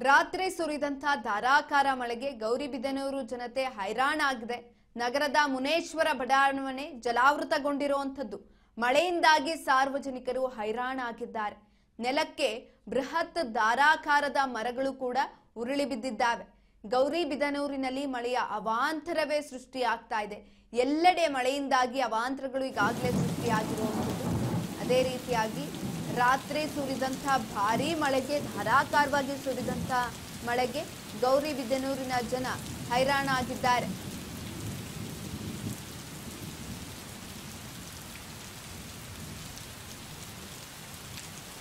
ರಾತ್ರಿ ಸುರಿದಂತ ಧಾರಾಕಾರ ಮಳೆಗೆ ಗೌರಿಬಿದನೂರು ಜನತೆ ಹೈರಾಣಾಗಿದೆ. ನಗರದ ಮುನೇಶ್ವರ ಬಡಾವಣೆ ಜಲಾವೃತಗೊಂಡಿರುವಂತದ್ದು. ಮಳೆಯಿಂದಾಗಿ ಸಾರ್ವಜನಿಕರು ಹೈರಾಣಾಗಿದ್ದಾರೆ. ನೆಲಕ್ಕೆ ಬೃಹತ್ ಧಾರಾಕಾರದ ಮರಗಳು ಕೂಡ ಉರುಳಿ ಬಿದ್ದಿದ್ದಾವೆ. ಗೌರಿಬಿದನೂರಿನಲ್ಲಿ ಮಳೆಯ ಅವಾಂತರವೇ ಸೃಷ್ಟಿಯಾಗ್ತಾ ಇದೆ. ಎಲ್ಲೆಡೆ ಮಳೆಯಿಂದಾಗಿ ಅವಾಂತರಗಳು ಈಗಾಗಲೇ ಸೃಷ್ಟಿಯಾಗಿರುವಂತದ್ದು. ಅದೇ ರೀತಿಯಾಗಿ ರಾತ್ರಿ ಸುರಿದಂತ ಭಾರೀ ಮಳೆಗೆ ಧಾರಾಕಾರವಾಗಿ ಸುರಿದಂತ ಮಳೆಗೆ ಗೌರಿಬಿದನೂರಿನ ಜನ ಹೈರಾಣಾಗಿದ್ದಾರೆ.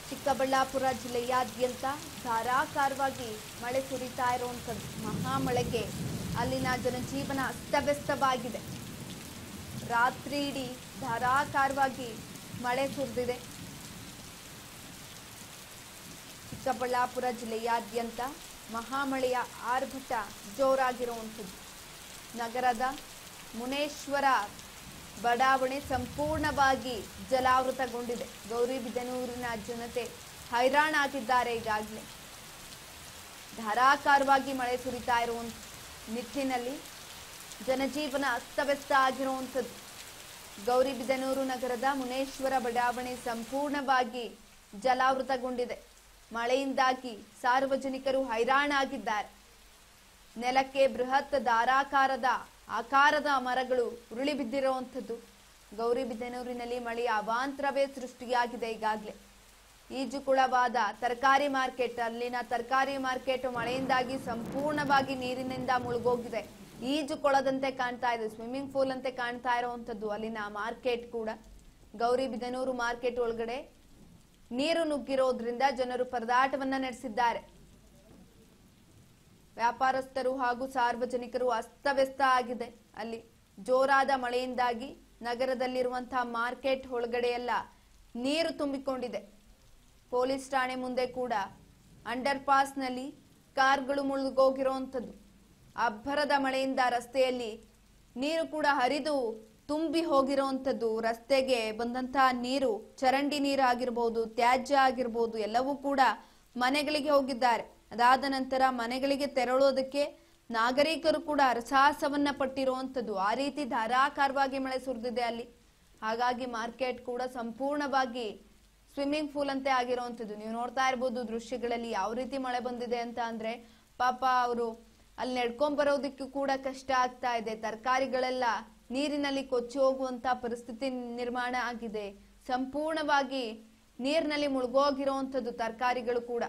ಚಿಕ್ಕಬಳ್ಳಾಪುರ ಜಿಲ್ಲೆಯಾದ್ಯಂತ ಧಾರಾಕಾರವಾಗಿ ಮಳೆ ಸುರಿತಾ ಇರುವಂತದ್ದು. ಮಹಾಮಳೆಗೆ ಅಲ್ಲಿನ ಜನಜೀವನ ಅಸ್ತವ್ಯಸ್ತವಾಗಿದೆ. ರಾತ್ರಿ ಇಡೀ ಧಾರಾಕಾರವಾಗಿ ಮಳೆ ಸುರಿದಿದೆ. ಚಿಕ್ಕಬಳ್ಳಾಪುರ ಜಿಲ್ಲೆಯಾದ್ಯಂತ ಮಹಾಮಳೆಯ ಆರ್ಭಟ ಜೋರಾಗಿರುವಂಥದ್ದು. ನಗರದ ಮುನೇಶ್ವರ ಬಡಾವಣೆ ಸಂಪೂರ್ಣವಾಗಿ ಜಲಾವೃತಗೊಂಡಿದೆ. ಗೌರಿಬಿದನೂರಿನ ಜನತೆ ಹೈರಾಣಾಗಿದ್ದಾರೆ. ಈಗಾಗಲೇ ಧಾರಾಕಾರವಾಗಿ ಮಳೆ ಸುರಿತಾ ಇರುವ ನಿಟ್ಟಿನಲ್ಲಿ ಜನಜೀವನ ಅಸ್ತವ್ಯಸ್ತ ಆಗಿರುವಂಥದ್ದು. ಗೌರಿಬಿದನೂರು ನಗರದ ಮುನೇಶ್ವರ ಬಡಾವಣೆ ಸಂಪೂರ್ಣವಾಗಿ ಜಲಾವೃತಗೊಂಡಿದೆ. ಮಳೆಯಿಂದಾಗಿ ಸಾರ್ವಜನಿಕರು ಹೈರಾಣಾಗಿದ್ದಾರೆ. ನೆಲಕ್ಕೆ ಬೃಹತ್ ಆಕಾರದ ಮರಗಳು ಉರುಳಿ ಬಿದ್ದಿರುವಂಥದ್ದು. ಗೌರಿಬಿದನೂರಿನಲ್ಲಿ ಮಳೆಯ ಅವಾಂತರವೇ ಸೃಷ್ಟಿಯಾಗಿದೆ. ಈಗಾಗಲೇ ಈಜುಕೊಳವಾದ ತರಕಾರಿ ಮಾರ್ಕೆಟ್, ಅಲ್ಲಿನ ತರಕಾರಿ ಮಾರ್ಕೆಟ್ ಮಳೆಯಿಂದಾಗಿ ಸಂಪೂರ್ಣವಾಗಿ ನೀರಿನಿಂದ ಮುಳುಗೋಗಿದೆ. ಈಜುಕೊಳದಂತೆ ಕಾಣ್ತಾ ಇದೆ, ಸ್ವಿಮ್ಮಿಂಗ್ ಪೂಲ್ ಅಂತೆ ಕಾಣ್ತಾ ಇರುವಂತದ್ದು ಅಲ್ಲಿನ ಮಾರ್ಕೆಟ್ ಕೂಡ. ಗೌರಿಬಿದನೂರು ಮಾರ್ಕೆಟ್ ಒಳಗಡೆ ನೀರು ನುಗ್ಗಿರೋದ್ರಿಂದ ಜನರು ಪರದಾಟವನ್ನ ನಡೆಸಿದ್ದಾರೆ. ವ್ಯಾಪಾರಸ್ಥರು ಹಾಗೂ ಸಾರ್ವಜನಿಕರು ಅಸ್ತವ್ಯಸ್ತ ಆಗಿದೆ. ಅಲ್ಲಿ ಜೋರಾದ ಮಳೆಯಿಂದಾಗಿ ನಗರದಲ್ಲಿರುವಂತಹ ಮಾರ್ಕೆಟ್ ಒಳಗಡೆ ಎಲ್ಲ ನೀರು ತುಂಬಿಕೊಂಡಿದೆ. ಪೊಲೀಸ್ ಠಾಣೆ ಮುಂದೆ ಕೂಡ ಅಂಡರ್ ಪಾಸ್ ನಲ್ಲಿ ಕಾರ್ಗಳು ಮುಳುಗೋಗಿರುವಂತದ್ದು. ಅಬ್ಬರದ ಮಳೆಯಿಂದ ರಸ್ತೆಯಲ್ಲಿ ನೀರು ಕೂಡ ಹರಿದು ತುಂಬಿ ಹೋಗಿರುವಂತದ್ದು. ರಸ್ತೆಗೆ ಬಂದಂತಹ ನೀರು, ಚರಂಡಿ ನೀರು ಆಗಿರ್ಬೋದು, ತ್ಯಾಜ್ಯ ಆಗಿರ್ಬೋದು, ಎಲ್ಲವೂ ಕೂಡ ಮನೆಗಳಿಗೆ ಹೋಗಿದ್ದಾರೆ. ಅದಾದ ನಂತರ ಮನೆಗಳಿಗೆ ತೆರಳೋದಕ್ಕೆ ನಾಗರಿಕರು ಕೂಡ ಹರಸಾಹಸವನ್ನ ಪಟ್ಟಿರುವಂತದ್ದು. ಆ ರೀತಿ ಧಾರಾಕಾರವಾಗಿ ಮಳೆ ಸುರಿದಿದೆ ಅಲ್ಲಿ. ಹಾಗಾಗಿ ಮಾರ್ಕೆಟ್ ಕೂಡ ಸಂಪೂರ್ಣವಾಗಿ ಸ್ವಿಮ್ಮಿಂಗ್ ಪೂಲ್ ಅಂತೆ ಆಗಿರುವಂತದ್ದು. ನೀವು ನೋಡ್ತಾ ಇರ್ಬೋದು ದೃಶ್ಯಗಳಲ್ಲಿ ಯಾವ ರೀತಿ ಮಳೆ ಬಂದಿದೆ ಅಂತ ಅಂದ್ರೆ, ಪಾಪ ಅವರು ಅಲ್ಲಿ ನಡ್ಕೊಂಡ್ ಬರೋದಕ್ಕೂ ಕೂಡ ಕಷ್ಟ ಆಗ್ತಾ ಇದೆ. ತರಕಾರಿಗಳೆಲ್ಲ ನೀರಿನಲ್ಲಿ ಕೊಚ್ಚಿ ಹೋಗುವಂತ ಪರಿಸ್ಥಿತಿ ನಿರ್ಮಾಣ ಆಗಿದೆ. ಸಂಪೂರ್ಣವಾಗಿ ನೀರಿನಲ್ಲಿ ಮುಳುಗೋಗಿರುವಂತದ್ದು ತರಕಾರಿಗಳು ಕೂಡ.